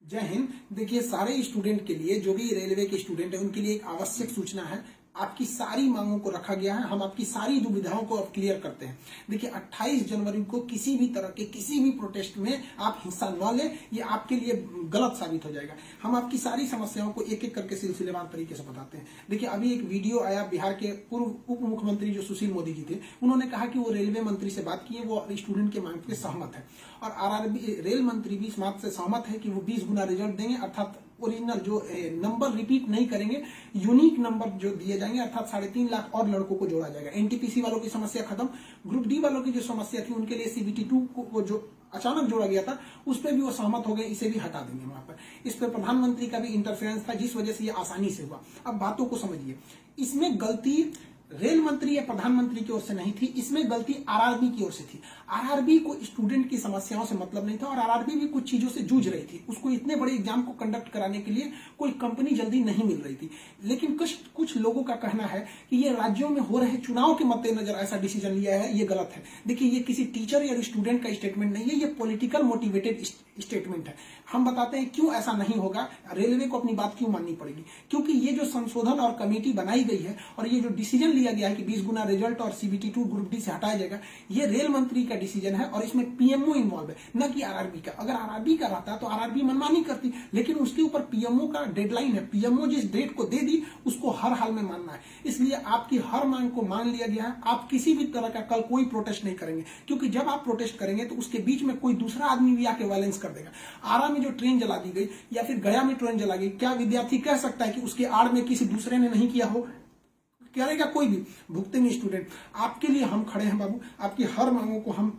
जय हिंद। देखिए, सारे स्टूडेंट के लिए, जो भी रेलवे के स्टूडेंट है, उनके लिए एक आवश्यक सूचना है। आपकी सारी मांगों को रखा गया है। हम आपकी सारी दुविधाओं को अब क्लियर करते हैं। देखिए, 28 जनवरी को किसी भी तरह के किसी भी प्रोटेस्ट में आप हिस्सा न लें, ये आपके लिए गलत साबित हो जाएगा। हम आपकी सारी समस्याओं को एक एक करके सिलसिलेवार तरीके से बताते हैं। देखिए, अभी एक वीडियो आया, बिहार के पूर्व उप मुख्यमंत्री जो सुशील मोदी जी थे, उन्होंने कहा कि वो रेलवे मंत्री से बात किए, वो स्टूडेंट के मांग पे सहमत है। और आरआरबी रेल मंत्री भी इस बात से सहमत है कि वो 20 गुना रिजल्ट देंगे, अर्थात ओरिजिनल जो नंबर रिपीट नहीं करेंगे, यूनिक नंबर जो दिए जाएंगे, अर्थात 3.5 लाख और लड़कों को जोड़ा जाएगा। एनटीपीसी वालों की समस्या खत्म। ग्रुप डी वालों की जो समस्या थी, उनके लिए सीबीटी 2 को जो अचानक जोड़ा गया था, उस पर भी वो सहमत हो गए, इसे भी हटा देंगे वहां पर। इस पर प्रधानमंत्री का भी इंटरफेरेंस था, जिस वजह से ये आसानी से हुआ। अब बातों को समझिए, इसमें गलती रेल मंत्री या प्रधानमंत्री की ओर से नहीं थी, इसमें गलती आरआरबी की ओर से थी। आरआरबी को स्टूडेंट की समस्याओं से मतलब नहीं था, और आरआरबी भी कुछ चीजों से जूझ रही थी। उसको इतने बड़े एग्जाम को कंडक्ट कराने के लिए कोई कंपनी जल्दी नहीं मिल रही थी। लेकिन कुछ लोगों का कहना है कि ये राज्यों में हो रहे चुनाव के मद्देनजर ऐसा डिसीजन लिया है, ये गलत है। देखिए, ये किसी टीचर या स्टूडेंट का स्टेटमेंट नहीं है, ये पॉलिटिकल मोटिवेटेड स्टेटमेंट है। हम बताते हैं क्यों ऐसा नहीं होगा, रेलवे को अपनी बात क्यों माननी पड़ेगी। क्योंकि ये जो संशोधन और कमेटी बनाई गई है, और ये जो डिसीजन लिया गया है कि 20 गुना रिजल्ट और सीबीटी 2 ग्रुप डी से हटाया जाएगा, ये रेल मंत्री का डिसीजन है, और इसमें पीएमओ इन्वॉल्व है, न कि आरआरबी का। अगर आरआरबी का रहता तो आरआरबी मनमानी करती, लेकिन उसके ऊपर पीएमओ का डेडलाइन है। पीएमओ जिस डेट को दे दी, उसको हर हाल में मानना है। इसलिए आपकी हर मांग को मान लिया गया है। आप किसी भी तरह का कल कोई प्रोटेस्ट नहीं करेंगे, क्योंकि जब आप प्रोटेस्ट करेंगे तो उसके बीच में कोई दूसरा आदमी भी आके वायलेंस कर देगा। आरा में जो ट्रेन जला दी गई, या फिर गया में ट्रेन जला गई, क्या विद्यार्थी कह सकता है कि उसके आड़ में किसी दूसरे ने नहीं किया हो? करेगा कोई भी, भुगतेंगे स्टूडेंट। आपके लिए हम खड़े हैं बाबू। आपकी हर मांगों को हम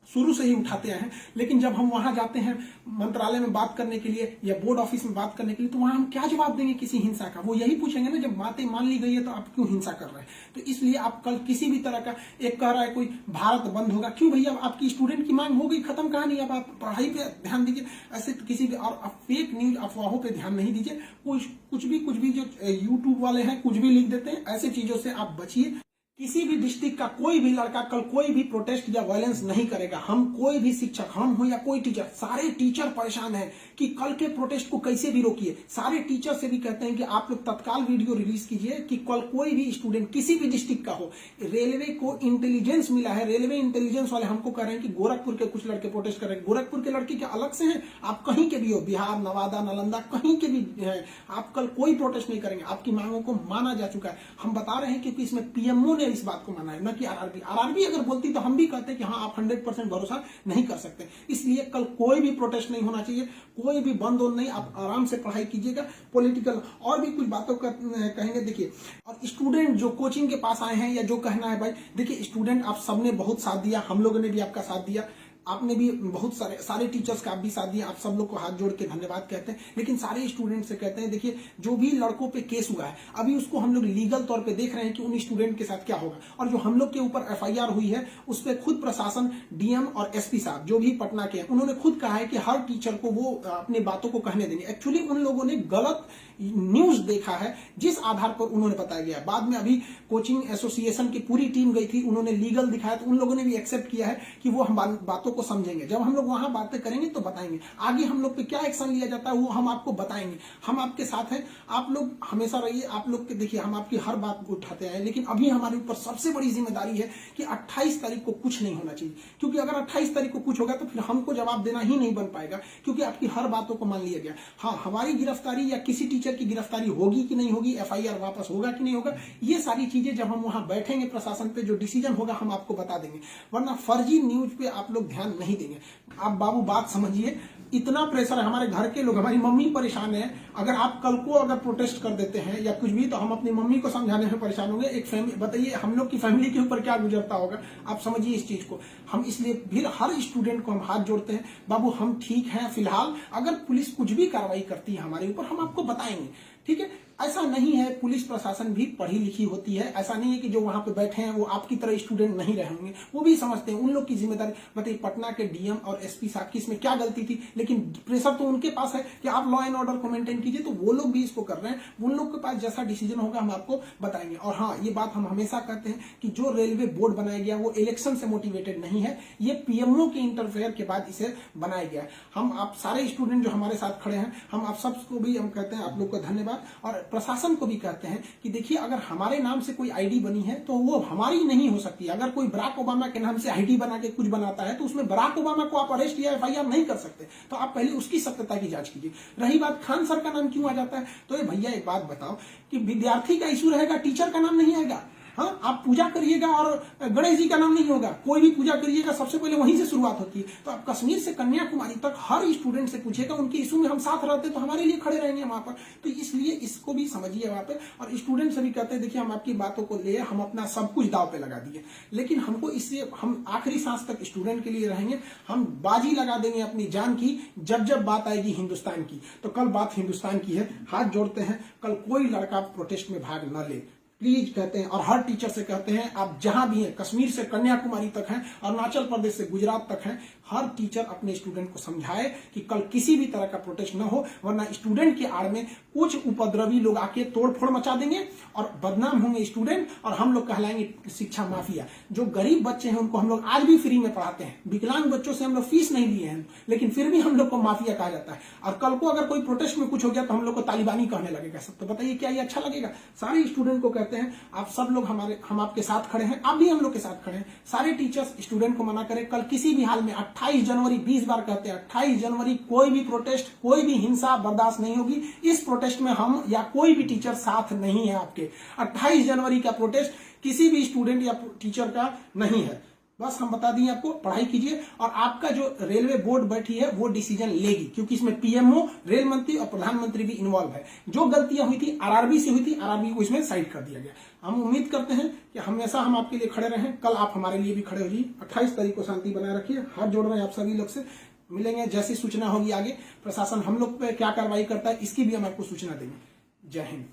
शुरू से ही उठाते हैं। लेकिन जब हम वहां जाते हैं मंत्रालय में बात करने के लिए या बोर्ड ऑफिस में बात करने के लिए, तो वहां हम क्या जवाब देंगे किसी हिंसा का? वो यही पूछेंगे ना, जब बातें मान ली गई है तो आप क्यों हिंसा कर रहे हैं? तो इसलिए आप कल किसी भी तरह का, एक कह रहा है कोई भारत बंद होगा, क्यों भैया? आपकी स्टूडेंट की मांग हो गई, खत्म कहानी। अब आप पढ़ाई पे ध्यान दीजिए, ऐसे किसी भी और फेक न्यूज अफवाहों पे ध्यान नहीं दीजिए। कुछ भी जो यूट्यूब वाले हैं कुछ भी लिख देते हैं, ऐसे चीजों से आप बचिए। किसी भी डिस्ट्रिक्ट का कोई भी लड़का कल कोई भी प्रोटेस्ट या वायलेंस नहीं करेगा। हम कोई भी शिक्षक, हम हो या कोई टीचर, सारे टीचर परेशान हैं कि कल के प्रोटेस्ट को कैसे भी रोकिए। सारे टीचर से भी कहते हैं कि आप लोग तत्काल वीडियो रिलीज कीजिए कि कल कोई भी स्टूडेंट किसी भी डिस्ट्रिक्ट का हो। रेलवे को इंटेलिजेंस मिला है, रेलवे इंटेलिजेंस वाले हमको कह रहे हैं कि गोरखपुर के कुछ लड़के प्रोटेस्ट कर रहे हैं। गोरखपुर के लड़के क्या अलग से हैं? आप कहीं के भी हो, बिहार, नवादा, नालंदा, कहीं के भी हैं, आप कल कोई प्रोटेस्ट नहीं करेंगे। आपकी मांगों को माना जा चुका है। हम बता रहे हैं क्योंकि इसमें पीएमओ ने इस बात को माना है, न कि आरआरबी। आरआरबी अगर बोलती तो हम भी कहते कि हाँ, आप 100% भरोसा नहीं कर सकते। इसलिए कल कोई भी प्रोटेस्ट नहीं होना चाहिए, कोई भी बंद हो नहीं। आप आराम से पढ़ाई कीजिएगा। पॉलिटिकल और भी कुछ बातों का कहेंगे। देखिए, और स्टूडेंट जो कोचिंग के पास आए हैं, या जो कहना है भाई, देखिए स्टूडेंट आप सबने बहुत साथ दिया, हम लोगों ने भी आपका साथ दिया, आपने भी बहुत सारे टीचर्स का आप भी साथ दिया। आप सब लोग को हाथ जोड़ के धन्यवाद कहते हैं। लेकिन सारे स्टूडेंट से कहते हैं, देखिए जो भी लड़कों पे केस हुआ है, अभी उसको हम लोग लीगल तौर पे देख रहे हैं कि उन स्टूडेंट के साथ क्या होगा। और जो हम लोग के ऊपर एफआईआर हुई है, उस पर खुद प्रशासन, डीएम और एसपी साहब जो भी पटना के हैं, उन्होंने खुद कहा है कि हर टीचर को वो अपनी बातों को कहने देंगे। एक्चुअली उन लोगों ने गलत न्यूज देखा है, जिस आधार पर उन्होंने बताया गया। बाद में अभी कोचिंग एसोसिएशन की पूरी टीम गई थी, उन्होंने लीगल दिखाया, तो उन लोगों ने भी एक्सेप्ट किया है कि वो हम बातों को समझेंगे। जब हम लोग वहां बातें करेंगे तो बताएंगे। आगे हम लोग पे क्या एक्शन लिया जाता है वो हम आपको बताएंगे। हम आपके साथ हैं, आप लोग हमेशा रहिए। आप लोग के देखिए, हम आपकी हर बात को उठाते हैं। लेकिन अभी हमारे ऊपर सबसे बड़ी जिम्मेदारी है कि 28 तारीख को कुछ नहीं होना चाहिए, क्योंकि अगर 28 तारीख को कुछ होगा तो फिर हमको जवाब देना ही नहीं बन पाएगा, क्योंकि आपकी हर बातों को मान लिया गया। हाँ, हमारी गिरफ्तारी या किसी टीचर की गिरफ्तारी होगी कि नहीं होगी, एफआईआर वापस होगा कि नहीं होगा, ये सारी चीजें जब हम वहां बैठेंगे प्रशासन पे, जो डिसीजन होगा हम आपको बता देंगे। वरना फर्जी न्यूज पे आप लोग ध्यान नहीं देंगे। आप बाबू बात समझिए, इतना प्रेशर है। हमारे घर के लोग, हमारी मम्मी परेशान है। अगर आप कल को अगर प्रोटेस्ट कर देते हैं या कुछ भी, तो हम अपनी मम्मी को समझाने में परेशान होंगे। एक फैमिली, बताइए हम लोग की फैमिली के ऊपर क्या गुजरता होगा। आप समझिए इस चीज को। हम इसलिए फिर हर स्टूडेंट को हम हाथ जोड़ते हैं, बाबू हम ठीक हैं फिलहाल। अगर पुलिस कुछ भी कार्रवाई करती है हमारे ऊपर, हम आपको बताएंगे, ठीक है, ऐसा नहीं है, पुलिस प्रशासन भी पढ़ी लिखी होती है, ऐसा नहीं है कि जो वहां पे बैठे हैं वो आपकी तरह स्टूडेंट नहीं रहे होंगे, वो भी समझते हैं, उन लोग की जिम्मेदारी। बताइए पटना के डीएम और एसपी साहब की इसमें क्या गलती थी, लेकिन प्रेशर तो उनके पास है कि आप लॉ एंड ऑर्डर को मेंटेन कीजिए, तो वो लोग भी इसको कर रहे हैं। उन लोग के पास जैसा डिसीजन होगा हम आपको बताएंगे। और हाँ, ये बात हम हमेशा कहते हैं कि जो रेलवे बोर्ड बनाया गया वो इलेक्शन से मोटिवेटेड नहीं है, ये पीएमओ के इंटरफेयर के बाद इसे बनाया गया है। हम आप सारे स्टूडेंट जो हमारे साथ खड़े हैं, हम आप सबको भी हम कहते हैं आप लोग का धन्यवाद, और प्रशासन को भी कहते हैं कि देखिए अगर हमारे नाम से कोई आईडी बनी है तो वो हमारी नहीं हो सकती। अगर कोई बराक ओबामा के नाम से आईडी बना के कुछ बनाता है तो उसमें बराक ओबामा को आप अरेस्ट या एफआईआर नहीं कर सकते, तो आप पहले उसकी सत्यता की जांच कीजिए। रही बात खान सर का नाम क्यों आ जाता है, तो ये भैया एक बात बताओ कि विद्यार्थी का इशू रहेगा, टीचर का नाम नहीं आएगा। हाँ, आप पूजा करिएगा और गणेश जी का नाम नहीं होगा, कोई भी पूजा करिएगा सबसे पहले वहीं से शुरुआत होती है। तो आप कश्मीर से कन्याकुमारी तक हर स्टूडेंट से पूछिएगा, उनके इशू में हम साथ रहते तो हमारे लिए खड़े रहेंगे वहां पर। तो इसलिए इसको भी समझिए वहां पे, और स्टूडेंट से भी कहते हैं देखिए हम आपकी बातों को ले, हम अपना सब कुछ दाव पे लगा दिए, लेकिन हमको इससे हम आखिरी सांस तक स्टूडेंट के लिए रहेंगे, हम बाजी लगा देंगे अपनी जान की जब जब बात आएगी हिंदुस्तान की। तो कल बात हिंदुस्तान की है, हाथ जोड़ते हैं, कल कोई लड़का प्रोटेस्ट में भाग न ले प्लीज कहते हैं। और हर टीचर से कहते हैं आप जहां भी हैं, कश्मीर से कन्याकुमारी तक हैं, अरुणाचल प्रदेश से गुजरात तक हैं, हर टीचर अपने स्टूडेंट को समझाए कि कल किसी भी तरह का प्रोटेस्ट न हो, वरना स्टूडेंट के आड़ में कुछ उपद्रवी लोग आके तोड़फोड़ मचा देंगे और बदनाम होंगे स्टूडेंट, और हम लोग कहलाएंगे शिक्षा माफिया। जो गरीब बच्चे हैं उनको हम लोग आज भी फ्री में पढ़ाते हैं, विकलांग बच्चों से हम लोग फीस नहीं लिए हैं, लेकिन फिर भी हम लोग को माफिया कहा जाता है। और कल को अगर कोई प्रोटेस्ट में कुछ हो गया तो हम लोग को तालिबानी कहने लगेगा सब। तो बताइए क्या ये अच्छा लगेगा? सारे स्टूडेंट को कहते हैं आप सब लोग हम आपके साथ खड़े हैं, आप भी हम लोग के साथ खड़े हैं। सारे टीचर्स स्टूडेंट को मना करें, कल किसी भी हाल में 28 जनवरी 20 बार कहते हैं 28 जनवरी कोई भी प्रोटेस्ट, कोई भी हिंसा बर्दाश्त नहीं होगी। इस प्रोटेस्ट में हम या कोई भी टीचर साथ नहीं है आपके। 28 जनवरी का प्रोटेस्ट किसी भी स्टूडेंट या टीचर का नहीं है। बस हम बता दिए आपको, पढ़ाई कीजिए, और आपका जो रेलवे बोर्ड बैठी है वो डिसीजन लेगी, क्योंकि इसमें पीएमओ, रेल मंत्री और प्रधानमंत्री भी इन्वॉल्व है। जो गलतियां हुई थी आरआरबी से हुई थी, आरआरबी को इसमें साइड कर दिया गया। हम उम्मीद करते हैं कि हमेशा हम आपके लिए खड़े रहें, कल आप हमारे लिए भी खड़े हो जाइए। 28 तारीख को शांति बनाए रखिए, हाथ जोड़ रहे हैं आप सभी लोग से। मिलेंगे जैसी सूचना होगी आगे, प्रशासन हम लोग पे क्या कार्रवाई करता है इसकी भी हम आपको सूचना देंगे। जय हिंद।